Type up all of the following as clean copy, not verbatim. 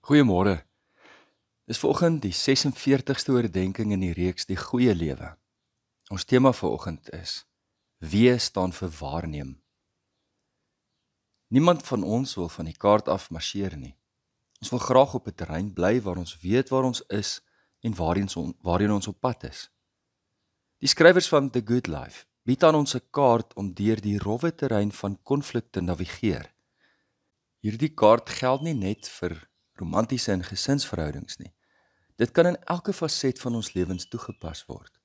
Goeiemôre. Dis vanoggend die 46ste oordenking in die reeks Die Goeie Lewe. Ons tema vanoggend is: Wie staan vir waarneem? Niemand van ons wil van die kaart af marseer nie. Ons wil graag op 'n terrein bly waar ons weet waar ons is en waarheen ons op pad is. Die skrywers van The Good Life bied aan ons 'n kaart om deur die rowwe terrein van konflik te navigeer. Hierdie kaart geld nie net vir romantiese en gesinsverhoudings nie. Dit kan in elke faset van ons lewens toegepas word.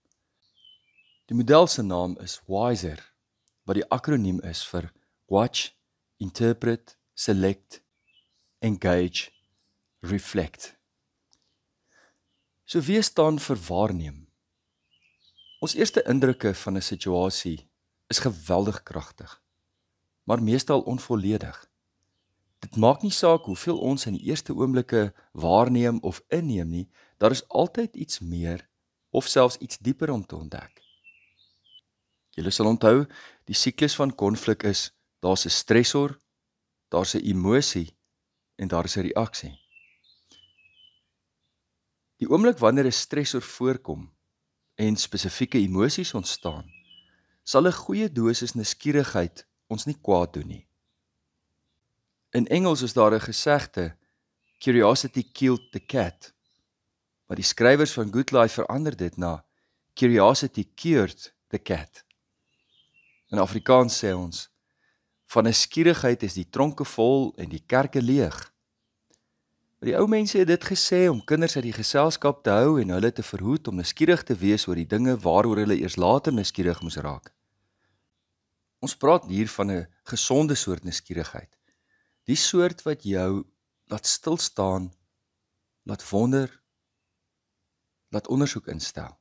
Die model se naam is WISER, wat die akroniem is vir Watch, Interpret, Select, Engage, Reflect. So wie staan vir waarneem? Ons eerste indrukke van 'n situasie is geweldig kragtig, maar meestal onvolledig. Dit maak nie saak hoeveel ons in die eerste oomblikke waarneem of inneem nie, daar is altyd iets meer of selfs iets dieper om te ontdek. Julle sal onthou, die siklus van konflik is, daar's 'n stressor, daar's 'n emosie en daar is 'n reaksie. Die oomblik wanneer 'n stressor voorkom en spesifieke emosies ontstaan, sal 'n goeie dosis nuuskierigheid ons nie kwaad doen nie. In Engels is daar 'n gesegde, curiosity killed the cat, maar die skrywers van Good Life verander dit na curiosity cured the cat. In Afrikaans sê ons, van 'n skierigheid is die tronke vol en die kerke leeg. Maar die ou mense het dit gesê om kinders uit die geselskap te hou en hulle te verhoed om nuuskierig te wees oor die dinge waaroor hulle eers later nuuskierig moes raak. Ons praat hier van 'n gesonde soort nuuskierigheid. Die soort wat jou laat stil staan, laat wonder, laat ondersoek instel.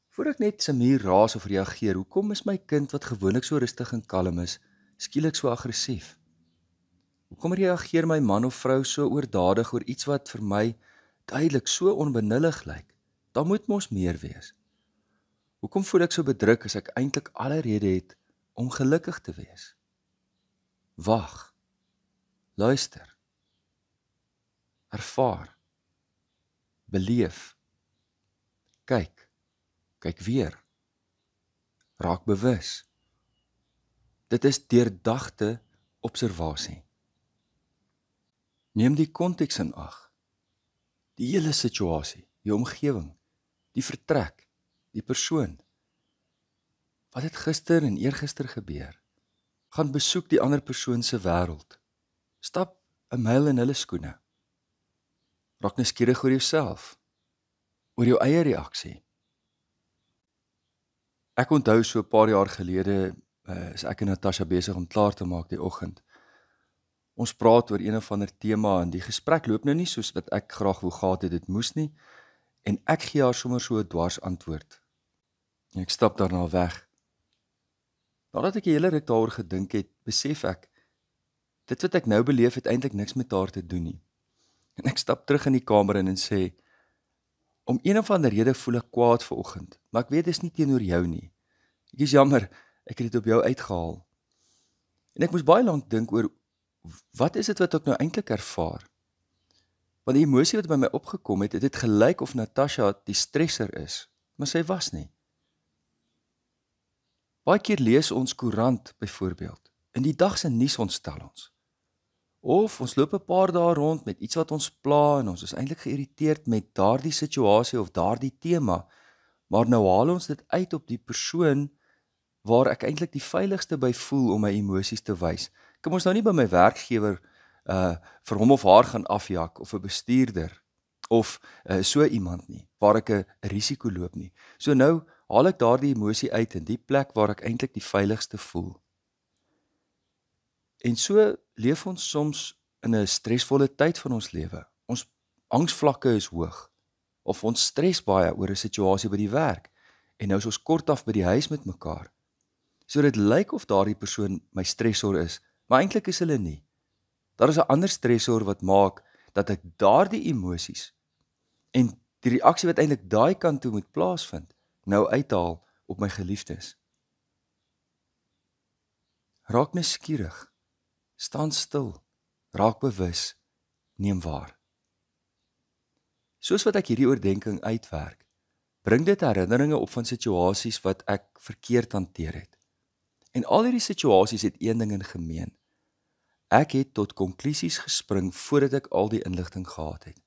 Voor ek net Samir raas of reageer, hoekom is my kind wat gewoonlik so rustig en kalm is, skielik so aggressief? Hoekom reageer my man of vrou so oordadig oor iets wat vir my duidelik so onbenullig lyk? Daar moet mos meer wees. Hoekom voel ek so bedruk as ek eintlik alle rede het om gelukkig te wees? Wag, luister, ervaar, beleef, kyk weer, raak bewus. Dit is deurdagte observasie. Neem die konteks in ag, die hele situasie, die omgewing, die vertrek, die persoon. Wat het gister en eergister gebeur? Gaan besoek die ander persoon se wêreld. Stap 'n myl in hulle skoene. Raak nuuskierig oor jouself, oor jou eie reaksie. Ek onthou so 'n paar jaar gelede is ek en Natasha besig om klaar te maak die oggend. Ons praat oor een of ander tema en die gesprek loop nou nie soos wat ek graag wou gehad het dit moes nie en ek gee haar sommer so 'n dwars antwoord. En ek stap daarna weg. Nadat ek 'n hele ruk daaroor gedink het, besef ek, dit wat ek nou beleef het eintlik niks met haar te doen nie. En ek stap terug in die kamer in en sê, om een of ander rede voel ek kwaad vanoggend, maar ek weet dit is nie teenoor jou nie. Ek is jammer, ek het dit op jou uitgehaal. En ek moes baie lank dink oor, wat is dit wat ek nou eintlik ervaar? Want die emosie wat by my opgekom het, het gelyk of Natasha die stresser is, maar sy was nie. Baie keer lees ons koerant byvoorbeeld, en die dag se nuus ontstel ons. Of ons loop 'n paar dae rond met iets wat ons pla en ons is eintlik geïrriteerd met daardie situasie of daardie tema, maar nou haal ons dit uit op die persoon waar ek eintlik die veiligste by voel om my emosies te wys. Ek kan mos nou nie by my werkgewer vir hom of haar gaan afjak of 'n bestuurder of so iemand nie, waar ek 'n risiko loop nie. So nou haal ek daardie emosie uit in die plek waar ek eintlik die veiligste voel. En so leef ons soms in 'n stresvolle tyd van ons lewe. Ons angsvlakke is hoog, of ons stres baie oor 'n situasie by die werk, en nou is ons kort af by die huis met mekaar. So dit lyk of daardie persoon my stressor is, maar eintlik is hulle nie. Daar is 'n ander stressor wat maak dat ek daardie emosies en die reaksie wat eintlik daai kant toe moet plaasvind, nou uithaal op my geliefdes. Raak nuuskierig, staan stil, raak bewus neem waar. Soos wat ek hierdie oordeenking uitwerk, bring dit herinneringe op van situasies wat ek verkeerd hanteer het. En al hierdie situasies het een ding in gemeen. Ek het tot konklusies gespring voordat ek al die inligting gehad het.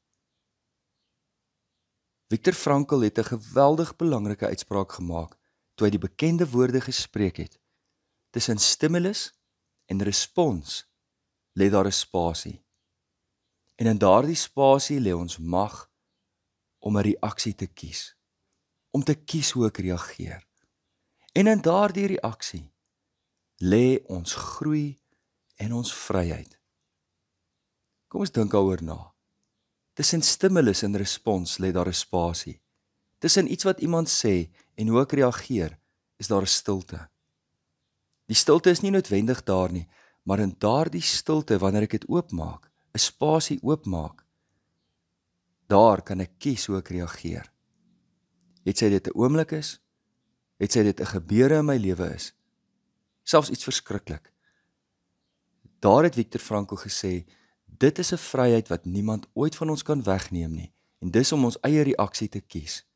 Viktor Frankl het 'n geweldig belangrike uitspraak gemaak toe hy die bekende woorde gespreek het. Tussen stimulus en respons lê daar 'n spasie. En in daardie spasie lê ons mag om 'n reaksie te kies. Om te kies hoe ek reageer. En in daardie reaksie lê ons groei en ons vryheid. Kom ons dink daaroor na. Tussen stimulus en respons lê daar 'n spasie. Tussen iets wat iemand sê en hoe ek reageer, is daar 'n stilte. Die stilte is nie noodwendig daar nie, maar in daardie stilte, wanneer ek dit oopmaak, 'n spasie oopmaak, daar kan ek kies hoe ek reageer. Het sy dit 'n oomblik is, het sy dit 'n gebeure in my lewe is, selfs iets verskriklik. Daar het Viktor Frankl gesê, dit is 'n vryheid wat niemand ooit van ons kan wegneem nie, en dis om ons eie reaksie te kies.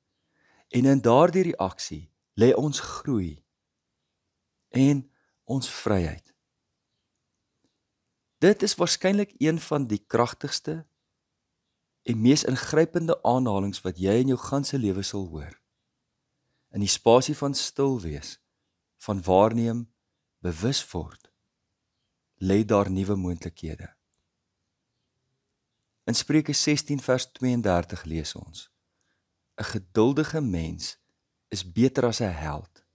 En in daardie reaksie lê ons groei en ons vryheid. Dit is waarskynlik een van die kragtigste en mees ingrypende aanhalings wat jy in jou ganse lewe sal hoor. In die spasie van stil wees, van waarneem, bewus word, lê daar nuwe moontlikhede. In Spreuke 16 vers 32 lees ons: 'n geduldige mens is beter as 'n held,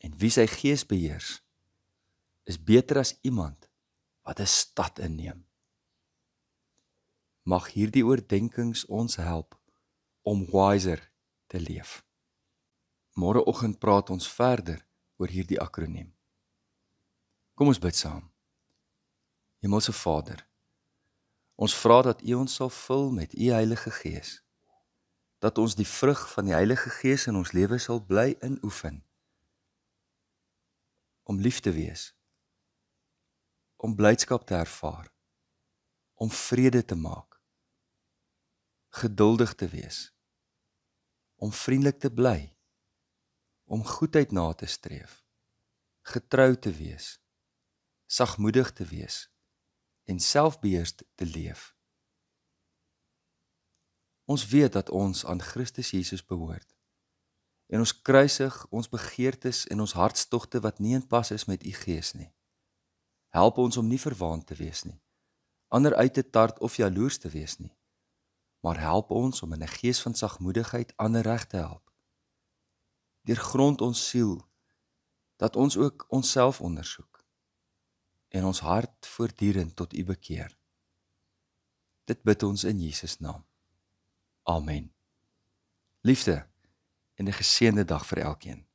en wie sy gees beheers, is beter as iemand wat 'n stad inneem. Mag hierdie oordeenkings ons help om wiser te leef. Môreoggend praat ons verder oor hierdie akroniem. Kom ons bid saam. Hemelse Vader, ons vra dat U ons sal vul met U Heilige Gees, dat ons die vrug van die Heilige Gees in ons lewe sal bly inoefen, om lief te wees, om blydskap te ervaar, om vrede te maak, geduldig te wees, om vriendelik te bly, om goedheid na te streef, getrou te wees, sagmoedig te wees en selfbeheers te leef. Ons weet dat ons aan Christus Jesus behoort en ons kruisig ons begeertes en ons hartstogte wat nie in pas is met U Gees nie. Help ons om nie verwaand te wees nie, ander uit te tart of jaloers te wees nie, maar help ons om in 'n gees van sagmoedigheid ander reg te help. Deurgrond ons siel, dat ons ook onsself ondersoek en ons hart voortdurend tot U bekeer. Dit bid ons in Jesus naam. Amen. Liefde en 'n geseënde dag vir elkeen.